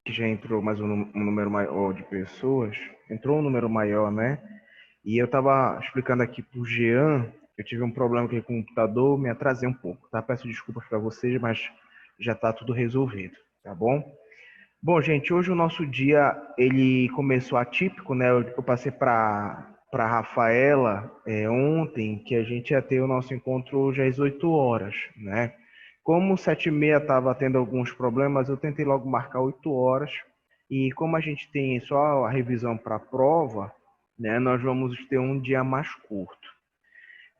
que já entrou mais um número maior de pessoas, entrou um número maior, né? E eu estava explicando aqui para o Jean, eu tive um problema aqui com o computador, me atrasei um pouco, tá? Peço desculpas para vocês, mas já está tudo resolvido, tá bom? Bom, gente, hoje o nosso dia ele começou atípico, né? Eu passei para Rafaela ontem que a gente ia ter o nosso encontro hoje às 8 horas, né? Como 7h30 estava tendo alguns problemas, eu tentei logo marcar 8 horas. E como a gente tem só a revisão para a prova, né? Nós vamos ter um dia mais curto.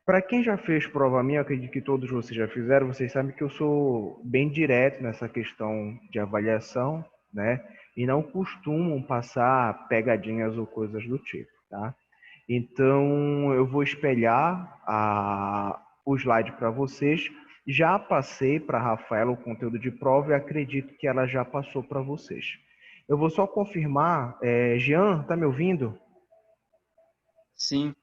Para quem já fez prova minha, eu acredito que todos vocês já fizeram, vocês sabem que eu sou bem direto nessa questão de avaliação, né? E não costumo passar pegadinhas ou coisas do tipo, tá? Então, eu vou espelhar o slide para vocês. Já passei para a Rafaela o conteúdo de prova e acredito que ela já passou para vocês. Eu vou só confirmar. Jean, tá me ouvindo? Sim,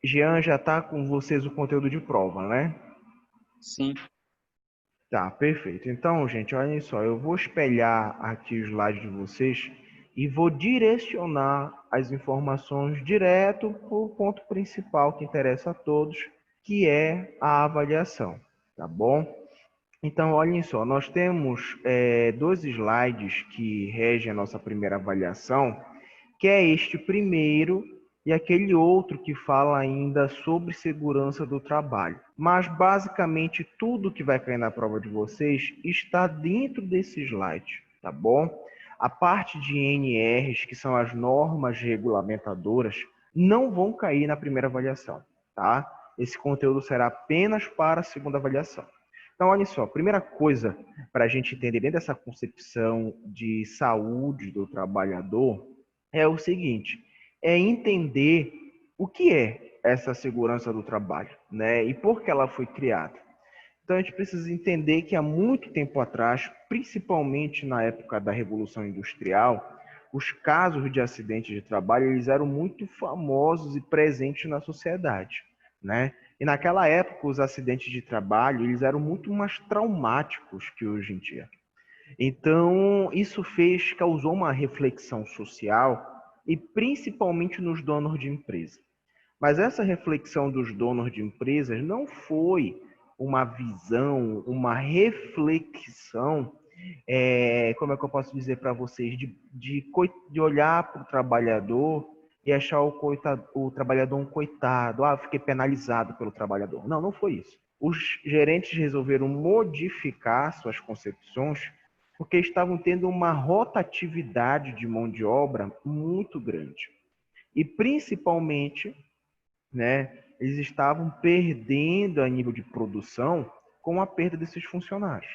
Jean já está com vocês o conteúdo de prova, né? sim. Tá, perfeito. Então, gente, olhem só, eu vou espelhar aqui os slides de vocês e vou direcionar as informações direto para o ponto principal que interessa a todos, que é a avaliação, tá bom? Então, olhem só, nós temos dois slides que regem a nossa primeira avaliação, que é este primeiro e aquele outro que fala ainda sobre segurança do trabalho. Mas, basicamente, tudo que vai cair na prova de vocês está dentro desse slide, tá bom? A parte de NRs, que são as normas regulamentadoras, não vão cair na primeira avaliação, tá? Esse conteúdo será apenas para a segunda avaliação. Então, olha só, a primeira coisa para a gente entender dentro dessa concepção de saúde do trabalhador é o seguinte, é entender o que é essa segurança do trabalho, né? E por que ela foi criada. Então, a gente precisa entender que há muito tempo atrás, principalmente na época da Revolução Industrial, os casos de acidentes de trabalho eles eram muito famosos e presentes na sociedade, né? E naquela época, os acidentes de trabalho eles eram muito mais traumáticos que hoje em dia. Então, isso causou uma reflexão social e principalmente nos donos de empresa. Mas essa reflexão dos donos de empresas não foi uma visão, uma reflexão, como é que eu posso dizer para vocês, de olhar para o trabalhador e achar o trabalhador um coitado, eu fiquei penalizado pelo trabalhador. Não, não foi isso. Os gerentes resolveram modificar suas concepções porque estavam tendo uma rotatividade de mão de obra muito grande. E principalmente, né, eles estavam perdendo a nível de produção com a perda desses funcionários.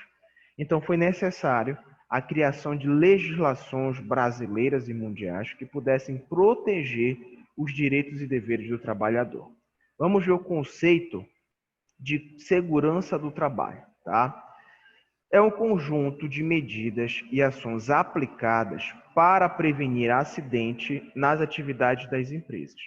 Então foi necessário a criação de legislações brasileiras e mundiais que pudessem proteger os direitos e deveres do trabalhador. Vamos ver o conceito de segurança do trabalho, tá? É um conjunto de medidas e ações aplicadas para prevenir acidente nas atividades das empresas,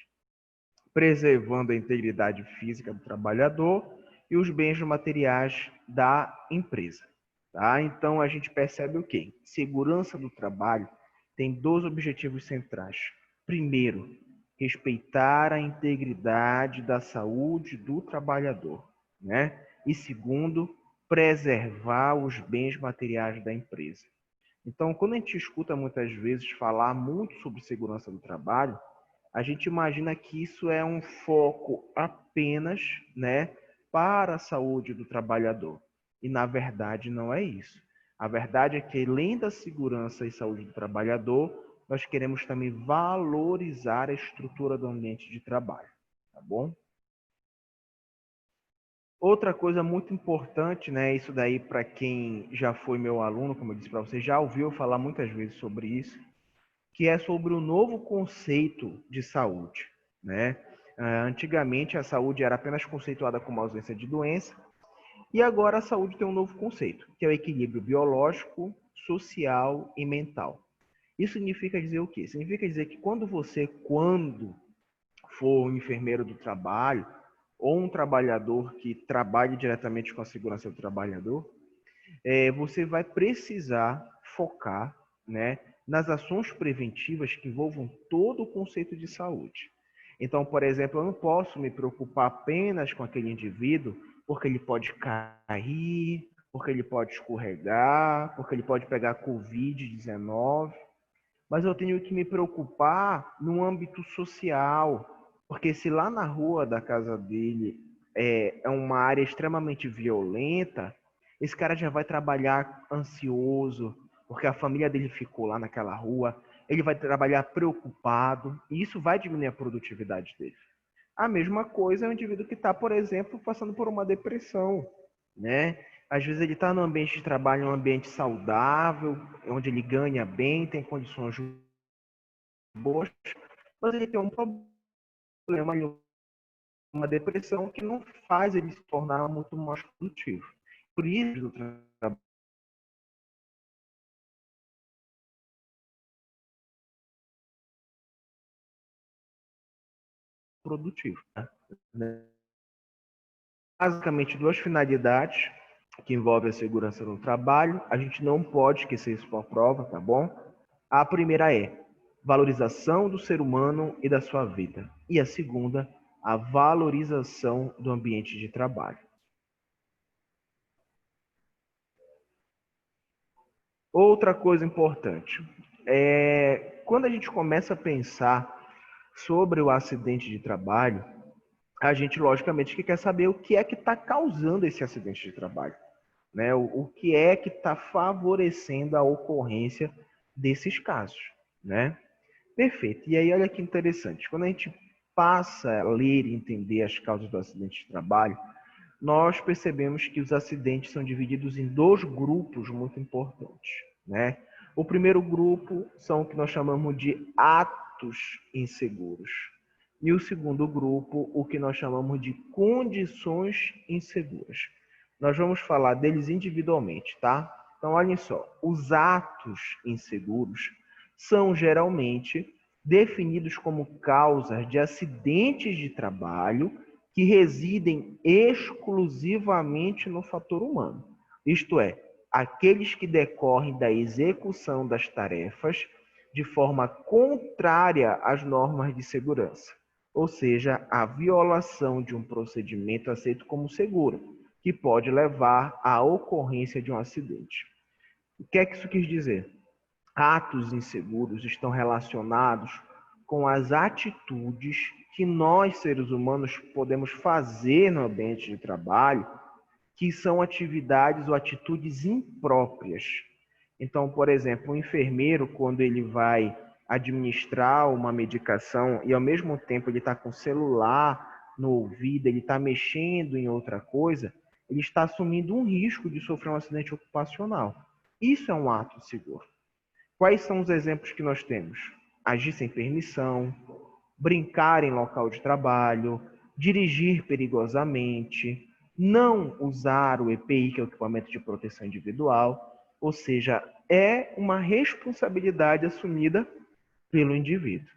preservando a integridade física do trabalhador e os bens materiais da empresa. Tá? Então, a gente percebe o quê? Segurança do trabalho tem dois objetivos centrais. Primeiro, respeitar a integridade da saúde do trabalhador, né? E segundo, preservar os bens materiais da empresa. Então, quando a gente escuta muitas vezes falar muito sobre segurança do trabalho, a gente imagina que isso é um foco apenas, né, para a saúde do trabalhador. E na verdade não é isso. A verdade é que além da segurança e saúde do trabalhador, nós queremos também valorizar a estrutura do ambiente de trabalho, tá bom? Outra coisa muito importante, né, isso daí para quem já foi meu aluno, como eu disse para você, já ouviu falar muitas vezes sobre isso, que é sobre o novo conceito de saúde, né? Antigamente a saúde era apenas conceituada como ausência de doença e agora a saúde tem um novo conceito, que é o equilíbrio biológico, social e mental. Isso significa dizer o quê? Significa dizer que quando for um enfermeiro do trabalho ou um trabalhador que trabalhe diretamente com a segurança do trabalhador, você vai precisar focar, né, nas ações preventivas que envolvam todo o conceito de saúde. Então, por exemplo, eu não posso me preocupar apenas com aquele indivíduo porque ele pode cair, porque ele pode escorregar, porque ele pode pegar Covid-19, mas eu tenho que me preocupar no âmbito social, porque se lá na rua da casa dele é uma área extremamente violenta, esse cara já vai trabalhar ansioso, porque a família dele ficou lá naquela rua, ele vai trabalhar preocupado, e isso vai diminuir a produtividade dele. A mesma coisa é o indivíduo que está, por exemplo, passando por uma depressão, né? Às vezes ele está no ambiente de trabalho, um ambiente saudável, onde ele ganha bem, tem condições boas, mas ele tem um problema, uma depressão que não faz ele se tornar muito mais produtivo. Por isso, o trabalho produtivo, né? Basicamente, duas finalidades que envolvem a segurança no trabalho. A gente não pode esquecer isso para a prova, tá bom? A primeira é valorização do ser humano e da sua vida. E a segunda, a valorização do ambiente de trabalho. Outra coisa importante é quando a gente começa a pensar sobre o acidente de trabalho, a gente logicamente que quer saber o que é que está causando esse acidente de trabalho, né? O que é que está favorecendo a ocorrência desses casos, né? Perfeito. E aí olha que interessante, quando a gente passa a ler e entender as causas do acidente de trabalho, nós percebemos que os acidentes são divididos em dois grupos muito importantes, né? O primeiro grupo são o que nós chamamos de atos inseguros. E o segundo grupo, o que nós chamamos de condições inseguras. Nós vamos falar deles individualmente, tá? Então, olhem só, os atos inseguros são geralmente definidos como causas de acidentes de trabalho que residem exclusivamente no fator humano. Isto é, aqueles que decorrem da execução das tarefas de forma contrária às normas de segurança, ou seja, a violação de um procedimento aceito como seguro, que pode levar à ocorrência de um acidente. O que é que isso quis dizer? Atos inseguros estão relacionados com as atitudes que nós, seres humanos, podemos fazer no ambiente de trabalho, que são atividades ou atitudes impróprias. Então, por exemplo, o enfermeiro, quando ele vai administrar uma medicação e ao mesmo tempo ele está com o celular no ouvido, ele está mexendo em outra coisa, ele está assumindo um risco de sofrer um acidente ocupacional. Isso é um ato seguro. Quais são os exemplos que nós temos? Agir sem permissão, brincar em local de trabalho, dirigir perigosamente, não usar o EPI, que é o equipamento de proteção individual, ou seja, é uma responsabilidade assumida pelo indivíduo.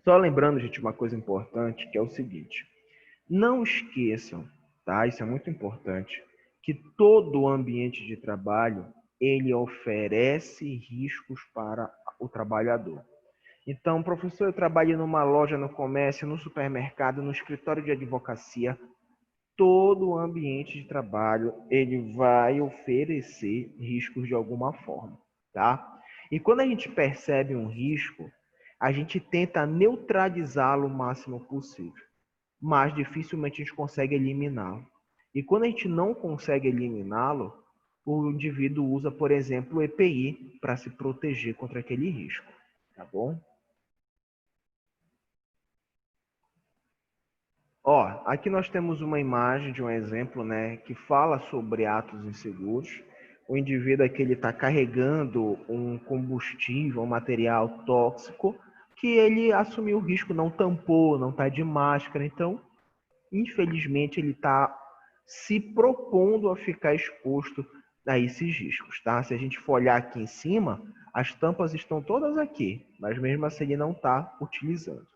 Só lembrando, gente, uma coisa importante, que é o seguinte: não esqueçam, tá? Isso é muito importante, que todo o ambiente de trabalho ele oferece riscos para o trabalhador. Então, professor, eu trabalho numa loja, no comércio, no supermercado, no escritório de advocacia. Todo o ambiente de trabalho ele vai oferecer riscos de alguma forma, tá? E quando a gente percebe um risco, a gente tenta neutralizá-lo o máximo possível, mas dificilmente a gente consegue eliminá-lo. E quando a gente não consegue eliminá-lo, o indivíduo usa, por exemplo, o EPI para se proteger contra aquele risco, tá bom? Ó, aqui nós temos uma imagem de um exemplo, né, que fala sobre atos inseguros. O indivíduo aqui ele está carregando um combustível, um material tóxico, que ele assumiu o risco, não tampou, não está de máscara. Então, infelizmente, ele está se propondo a ficar exposto a esses riscos, tá? Se a gente for olhar aqui em cima, as tampas estão todas aqui, mas mesmo assim ele não está utilizando.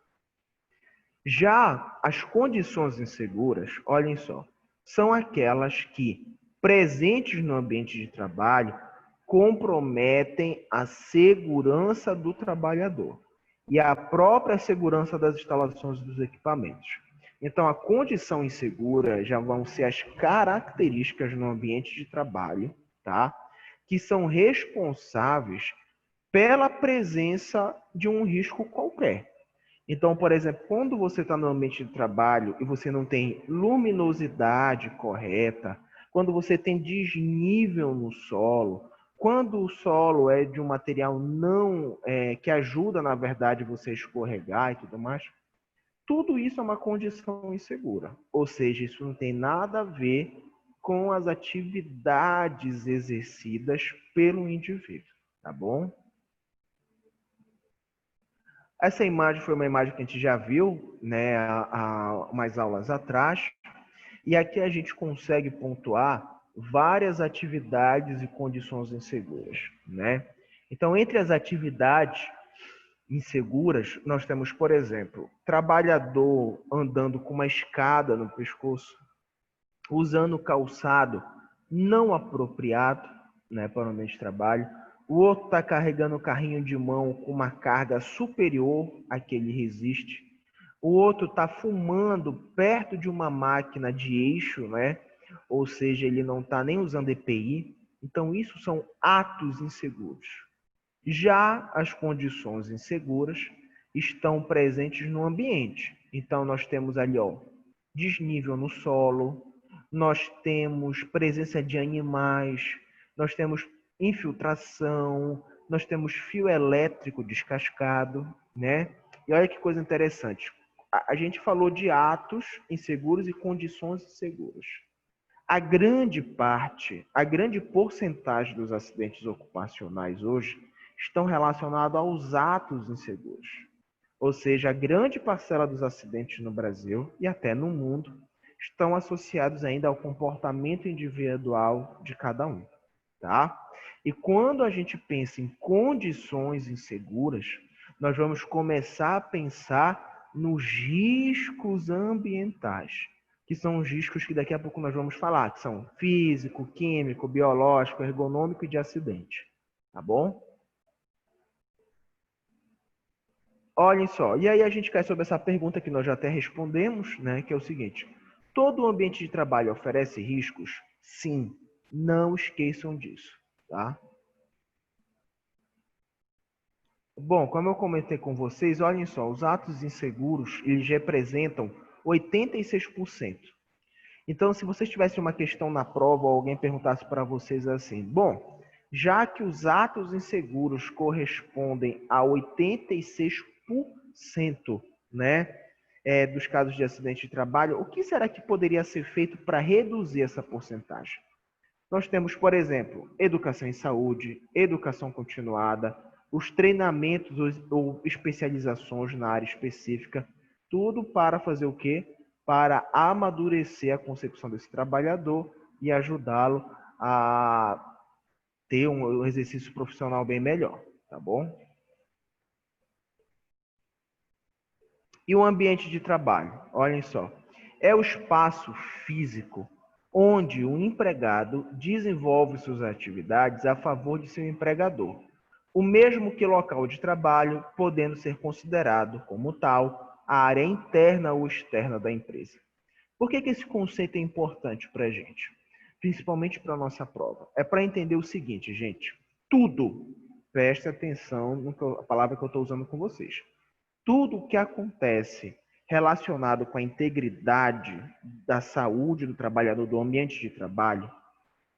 Já as condições inseguras, olhem só, são aquelas que, presentes no ambiente de trabalho, comprometem a segurança do trabalhador e a própria segurança das instalações dos equipamentos. Então, a condição insegura já vão ser as características no ambiente de trabalho, tá? Que são responsáveis pela presença de um risco qualquer. Então, por exemplo, quando você está no ambiente de trabalho e você não tem luminosidade correta, quando você tem desnível no solo, quando o solo é de um material não que ajuda, na verdade, você a escorregar e tudo mais, tudo isso é uma condição insegura. Ou seja, isso não tem nada a ver com as atividades exercidas pelo indivíduo, tá bom? Essa imagem foi uma imagem que a gente já viu, né, há umas aulas atrás, e aqui a gente consegue pontuar várias atividades e condições inseguras, né? Então, entre as atividades inseguras, nós temos, por exemplo, trabalhador andando com uma escada no pescoço, usando calçado não apropriado, né, para o ambiente de trabalho. O outro está carregando o carrinho de mão com uma carga superior à que ele resiste. O outro está fumando perto de uma máquina de eixo, né? Ou seja, ele não está nem usando EPI. Então, isso são atos inseguros. Já as condições inseguras estão presentes no ambiente. Então, nós temos ali, ó, desnível no solo, nós temos presença de animais, nós temos infiltração, nós temos fio elétrico descascado, né? E olha que coisa interessante. A gente falou de atos inseguros e condições inseguras. A grande parte, a grande porcentagem dos acidentes ocupacionais hoje estão relacionados aos atos inseguros. Ou seja, a grande parcela dos acidentes no Brasil e até no mundo estão associados ainda ao comportamento individual de cada um, tá? E quando a gente pensa em condições inseguras, nós vamos começar a pensar nos riscos ambientais, que são os riscos que daqui a pouco nós vamos falar, que são físico, químico, biológico, ergonômico e de acidente, tá bom? Olhem só, e aí a gente cai sobre essa pergunta que nós já até respondemos, né, que é o seguinte: todo ambiente de trabalho oferece riscos? Sim, não esqueçam disso, tá? Bom, como eu comentei com vocês, olhem só, os atos inseguros, eles representam 86%. Então, se vocês tivessem uma questão na prova ou alguém perguntasse para vocês assim, bom, já que os atos inseguros correspondem a 86%, né, dos casos de acidente de trabalho, o que será que poderia ser feito para reduzir essa porcentagem? Nós temos, por exemplo, educação em saúde, educação continuada, os treinamentos ou especializações na área específica, tudo para fazer o quê? Para amadurecer a concepção desse trabalhador e ajudá-lo a ter um exercício profissional bem melhor, tá bom? E o ambiente de trabalho? Olhem só, é o espaço físico onde o empregado desenvolve suas atividades a favor de seu empregador, o mesmo que local de trabalho, podendo ser considerado como tal a área interna ou externa da empresa. Por que esse conceito é importante para a gente? Principalmente para a nossa prova. É para entender o seguinte, gente, tudo, preste atenção na palavra que eu estou usando com vocês, tudo o que acontece relacionado com a integridade da saúde do trabalhador, do ambiente de trabalho,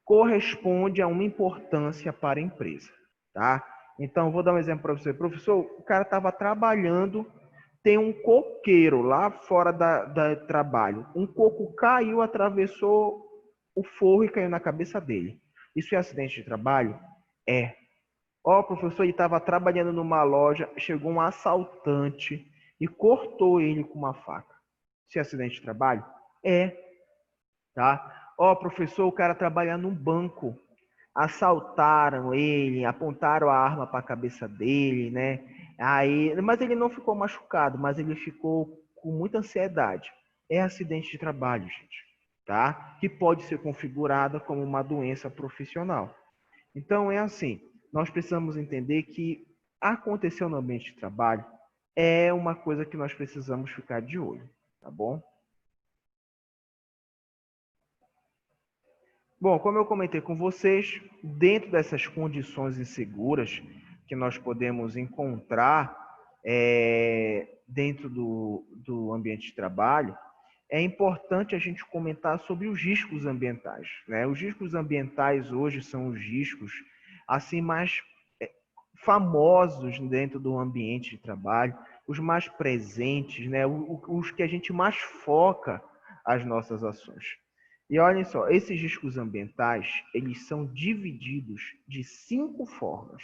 corresponde a uma importância para a empresa, tá? Então, vou dar um exemplo para você. Professor, o cara estava trabalhando, tem um coqueiro lá fora da trabalho. Um coco caiu, atravessou o forro e caiu na cabeça dele. Isso é acidente de trabalho? É. Ó, professor, ele estava trabalhando numa loja, chegou um assaltante e cortou ele com uma faca. Isso é acidente de trabalho? É, tá? Ó, professor, o cara trabalha num banco. Assaltaram ele, apontaram a arma para a cabeça dele, né? Aí, mas ele não ficou machucado, mas ele ficou com muita ansiedade. É acidente de trabalho, gente, tá? Que pode ser configurada como uma doença profissional. Então, é assim, nós precisamos entender que aconteceu no ambiente de trabalho é uma coisa que nós precisamos ficar de olho, tá bom? Bom, como eu comentei com vocês, dentro dessas condições inseguras que nós podemos encontrar dentro do ambiente de trabalho, é importante a gente comentar sobre os riscos ambientais, né? Os riscos ambientais hoje são os riscos assim mais famosos dentro do ambiente de trabalho, os mais presentes, né? Os que a gente mais foca as nossas ações. E olhem só, esses riscos ambientais, eles são divididos de 5 formas.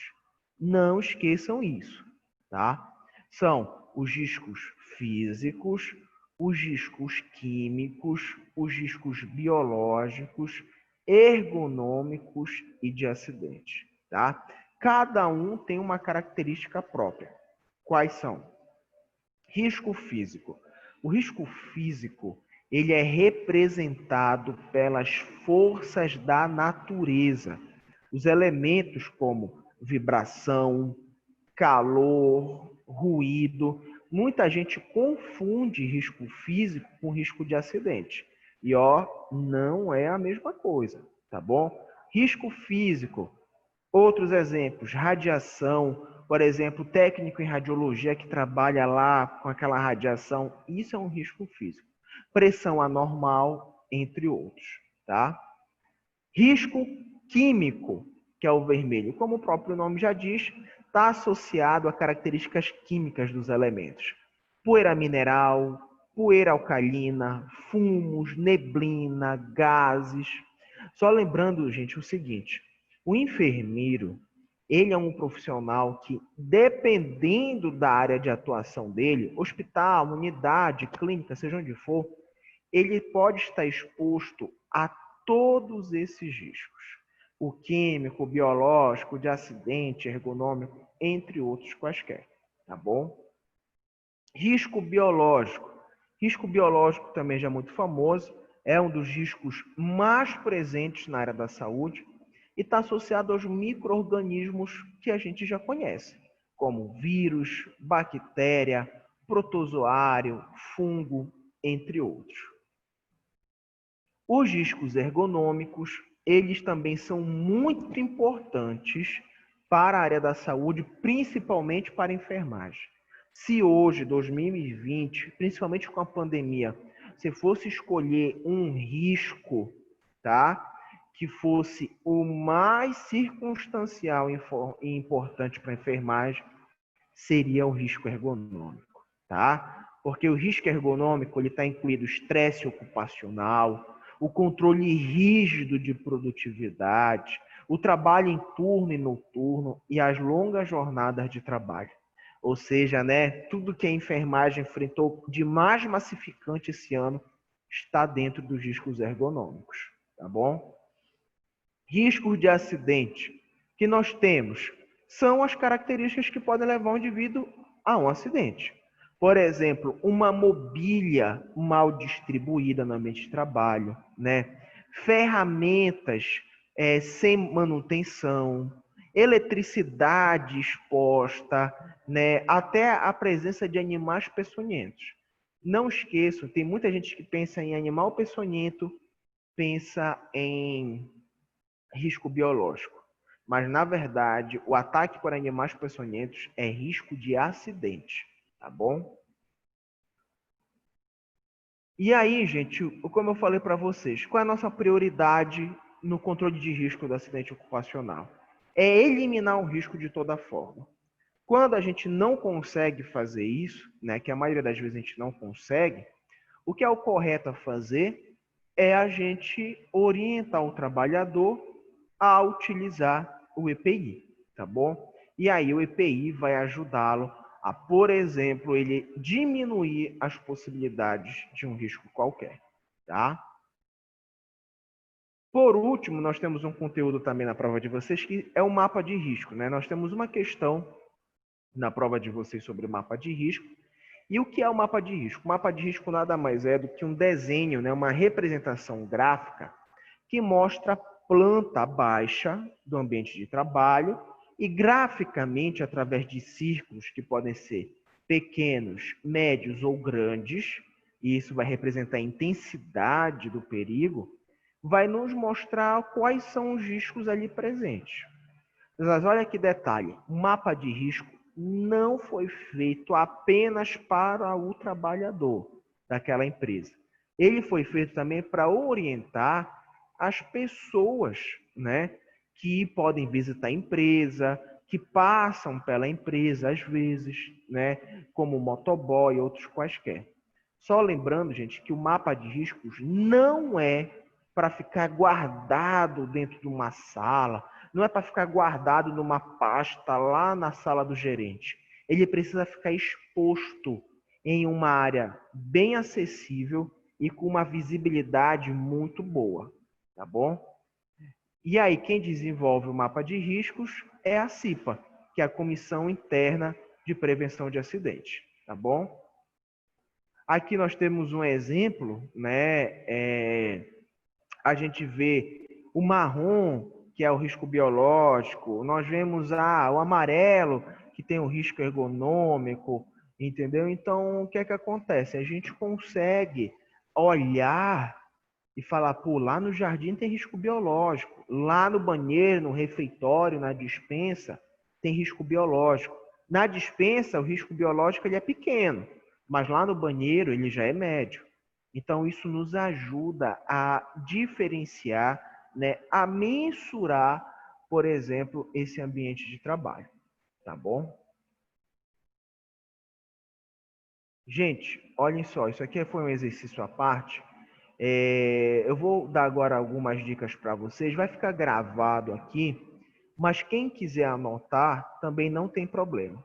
Não esqueçam isso, tá? São os riscos físicos, os riscos químicos, os riscos biológicos, ergonômicos e de acidente, tá? Cada um tem uma característica própria. Quais são? Risco físico. O risco físico, ele é representado pelas forças da natureza. Os elementos como vibração, calor, ruído. Muita gente confunde risco físico com risco de acidente. E ó, não é a mesma coisa, tá bom? Risco físico. Outros exemplos, radiação, por exemplo, técnico em radiologia que trabalha lá com aquela radiação, isso é um risco físico. Pressão anormal, entre outros, tá? Risco químico, que é o vermelho, como o próprio nome já diz, está associado a características químicas dos elementos. Poeira mineral, poeira alcalina, fumos, neblina, gases. Só lembrando, gente, o seguinte, o enfermeiro, ele é um profissional que, dependendo da área de atuação dele, hospital, unidade, clínica, seja onde for, ele pode estar exposto a todos esses riscos. O químico, o biológico, de acidente, ergonômico, entre outros quaisquer, tá bom? Risco biológico. Risco biológico também já é muito famoso, é um dos riscos mais presentes na área da saúde e está associado aos micro-organismos que a gente já conhece, como vírus, bactéria, protozoário, fungo, entre outros. Os riscos ergonômicos, eles também são muito importantes para a área da saúde, principalmente para a enfermagem. Se hoje, 2020, principalmente com a pandemia, se fosse escolher um risco, tá? Que fosse o mais circunstancial e importante para a enfermagem, seria o risco ergonômico, tá? Porque o risco ergonômico ele está incluído o estresse ocupacional, o controle rígido de produtividade, o trabalho em turno e noturno e as longas jornadas de trabalho. Ou seja, né, tudo que a enfermagem enfrentou de mais massificante esse ano está dentro dos riscos ergonômicos, tá bom? Riscos de acidente que nós temos são as características que podem levar um indivíduo a um acidente. Por exemplo, uma mobília mal distribuída no ambiente de trabalho, né? Ferramentas sem manutenção, eletricidade exposta, né? Até a presença de animais peçonhentos. Não esqueçam, tem muita gente que pensa em animal peçonhento, pensa em risco biológico. Mas, na verdade, o ataque por animais peçonhentos é risco de acidente, tá bom? E aí, gente, como eu falei para vocês, qual é a nossa prioridade no controle de risco do acidente ocupacional? É eliminar o risco de toda forma. Quando a gente não consegue fazer isso, né, que a maioria das vezes a gente não consegue, o que é o correto a fazer é a gente orientar o trabalhador a utilizar o EPI, tá bom? E aí o EPI vai ajudá-lo a, por exemplo, ele diminuir as possibilidades de um risco qualquer, tá? Por último, nós temos um conteúdo também na prova de vocês que é o mapa de risco, né? Nós temos uma questão na prova de vocês sobre o mapa de risco. E o que é o mapa de risco? O mapa de risco nada mais é do que um desenho, né? Uma representação gráfica que mostra planta baixa do ambiente de trabalho e graficamente, através de círculos que podem ser pequenos, médios ou grandes, e isso vai representar a intensidade do perigo, vai nos mostrar quais são os riscos ali presentes. Mas olha que detalhe, o mapa de risco não foi feito apenas para o trabalhador daquela empresa. Ele foi feito também para orientar as pessoas, né, que podem visitar a empresa, que passam pela empresa às vezes, né, como motoboy e outros quaisquer. Só lembrando, gente, que o mapa de riscos não é para ficar guardado dentro de uma sala, não é para ficar guardado numa pasta lá na sala do gerente. Ele precisa ficar exposto em uma área bem acessível e com uma visibilidade muito boa, tá bom? E aí, quem desenvolve o mapa de riscos é a CIPA, que é a Comissão Interna de Prevenção de Acidentes, tá bom? Aqui nós temos um exemplo, né? A gente vê o marrom, que é o risco biológico, nós vemos o amarelo, que tem o risco ergonômico, entendeu? Então, o que é que acontece? A gente consegue olhar e falar, pô, lá no jardim tem risco biológico, lá no banheiro, no refeitório, na despensa, tem risco biológico. Na despensa, o risco biológico ele é pequeno, mas lá no banheiro ele já é médio. Então, isso nos ajuda a diferenciar, né, a mensurar, por exemplo, esse ambiente de trabalho. Tá bom? Gente, olhem só, isso aqui foi um exercício à parte. Eu vou dar agora algumas dicas para vocês. Vai ficar gravado aqui, mas quem quiser anotar também não tem problema.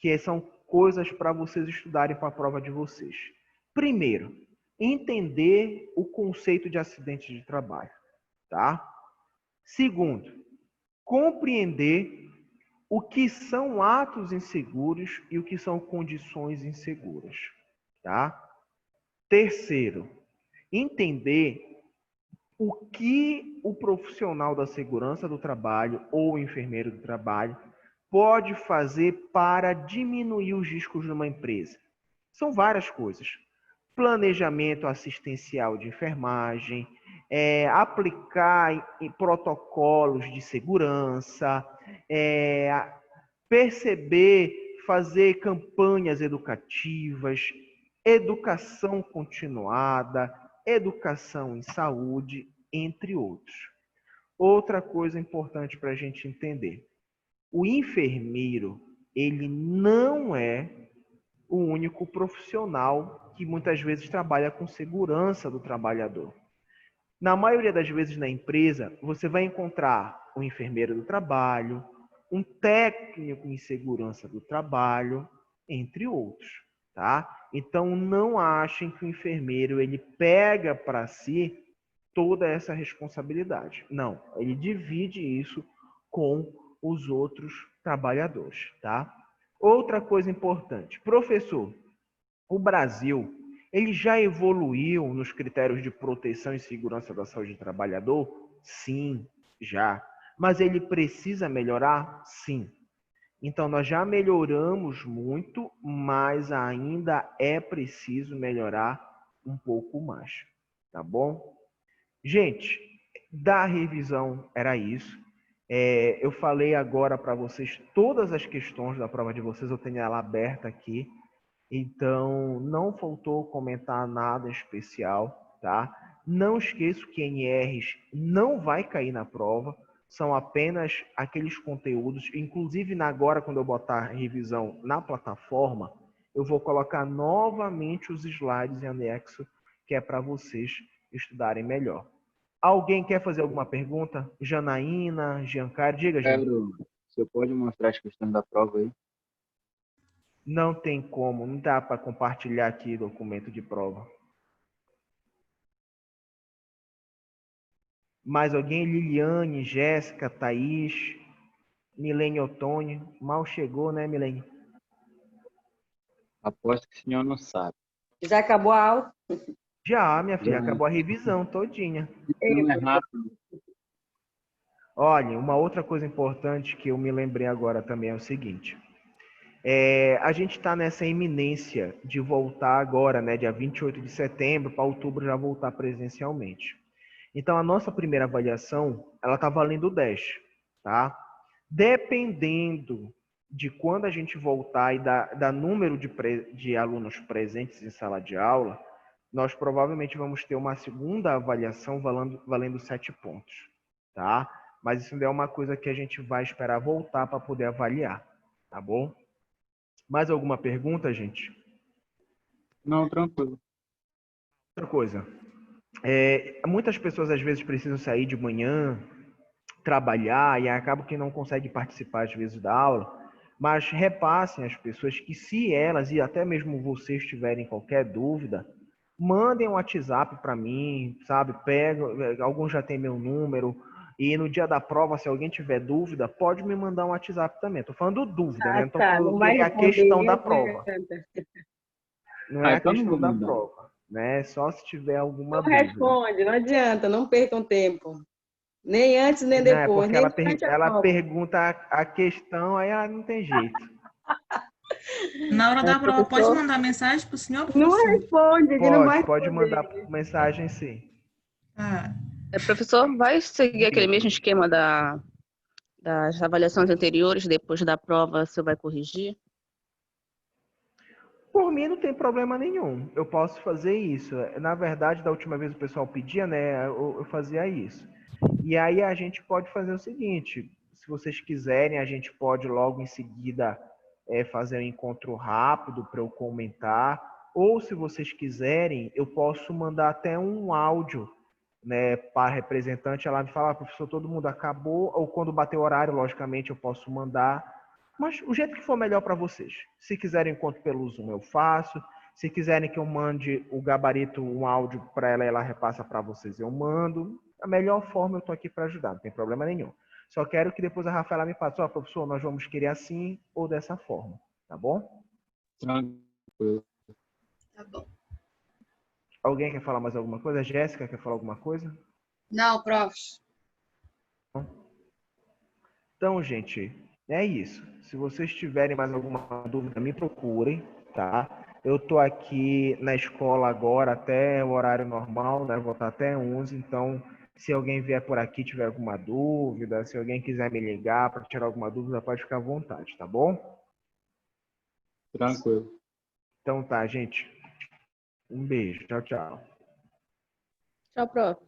Que são coisas para vocês estudarem para a prova de vocês. Primeiro, entender o conceito de acidente de trabalho, tá? Segundo, compreender o que são atos inseguros e o que são condições inseguras, tá? Terceiro, entender o que o profissional da segurança do trabalho ou o enfermeiro do trabalho pode fazer para diminuir os riscos numa empresa. São várias coisas. Planejamento assistencial de enfermagem, aplicar protocolos de segurança, perceber, fazer campanhas educativas, educação continuada, educação em saúde, entre outros. Outra coisa importante para a gente entender: o enfermeiro, ele não é o único profissional que muitas vezes trabalha com segurança do trabalhador. Na maioria das vezes na empresa, você vai encontrar um enfermeiro do trabalho, um técnico em segurança do trabalho, entre outros, tá? Então não achem que o enfermeiro ele pega para si toda essa responsabilidade. Não, ele divide isso com os outros trabalhadores, tá? Outra coisa importante, professor, o Brasil, ele já evoluiu nos critérios de proteção e segurança da saúde do trabalhador? Sim, já. Mas ele precisa melhorar? Sim. Então, nós já melhoramos muito, mas ainda é preciso melhorar um pouco mais. Tá bom? Gente, da revisão era isso. Eu falei agora para vocês todas as questões da prova de vocês, eu tenho ela aberta aqui. Então, não faltou comentar nada especial, tá? Não esqueço que NRs não vai cair na prova, são apenas aqueles conteúdos, inclusive agora quando eu botar a revisão na plataforma, eu vou colocar novamente os slides em anexo, que é para vocês estudarem melhor. Alguém quer fazer alguma pergunta? Janaína, Giancarlo, diga, Jean. Quero, você pode mostrar as questões da prova aí? Não tem como, não dá para compartilhar aqui documento de prova. Mais alguém? Liliane, Jéssica, Thaís, Milene Otônio. Mal chegou, né, Milene? Aposto que o senhor não sabe. Já acabou a aula? Já, minha filha, Já. acabou a revisão todinha. Não é rápido. Olha, uma outra coisa importante que eu me lembrei agora também é o seguinte. A gente está nessa iminência de voltar agora, né, dia 28 de setembro, para outubro já voltar presencialmente. Então, a nossa primeira avaliação, ela está valendo 10, tá? Dependendo de quando a gente voltar e da número de alunos presentes em sala de aula, nós provavelmente vamos ter uma segunda avaliação valendo 7 pontos, tá? Mas isso ainda é uma coisa que a gente vai esperar voltar para poder avaliar, tá bom? Mais alguma pergunta, gente? Não, tranquilo. Outra coisa, muitas pessoas às vezes precisam sair de manhã, trabalhar e acabam que não conseguem participar às vezes da aula, mas repassem às pessoas que se elas e até mesmo vocês tiverem qualquer dúvida, mandem um WhatsApp para mim, sabe? Pega, alguns já têm meu número e no dia da prova, se alguém tiver dúvida, pode me mandar um WhatsApp também. Estou falando dúvida, né? Ah, Não estou tá. falando Não que vai é a responder, questão nem da prova. adianta. Não Ah, é a então não vou questão da mandar. prova, né? Só se tiver alguma Não dúvida. responde, não adianta, não percam tempo. Nem antes, nem Não, é depois, porque nem durante a ela prova. pergunta a questão, aí ela não tem jeito. Na hora da prova, pode Professor, mandar mensagem para o senhor, não professor? responde, que não vai Pode mandar responder. mensagem sim. Ah, Professor, vai seguir aquele Diga. mesmo esquema das avaliações anteriores, depois da prova, você vai corrigir? Por mim não tem problema nenhum. Eu posso fazer isso. Na verdade, da última vez o pessoal pedia, né? Eu fazia isso. E aí a gente pode fazer o seguinte: se vocês quiserem, a gente pode logo em seguida fazer um encontro rápido para eu comentar. Ou se vocês quiserem, eu posso mandar até um áudio, né, para a representante. Ela me fala, professor, todo mundo acabou. Ou quando bater o horário, logicamente, eu posso mandar. Mas o jeito que for melhor para vocês. Se quiserem encontro pelo Zoom, eu faço. Se quiserem que eu mande o gabarito, um áudio para ela e ela repassa para vocês, eu mando. A melhor forma eu estou aqui para ajudar, não tem problema nenhum. Só quero que depois a Rafaela me passe, ó, professor, nós vamos querer assim ou dessa forma, tá bom? Tranquilo. tá bom. Alguém quer falar mais alguma coisa? A Jéssica quer falar alguma coisa? Não, prof. Então, gente, é isso. Se vocês tiverem mais alguma dúvida, me procurem, tá? Eu tô aqui na escola agora até o horário normal, né? Vou estar até 11, então se alguém vier por aqui tiver alguma dúvida, se alguém quiser me ligar para tirar alguma dúvida, pode ficar à vontade, tá bom? Tranquilo. Então tá, gente. Um beijo. Tchau, tchau. Tchau, prof.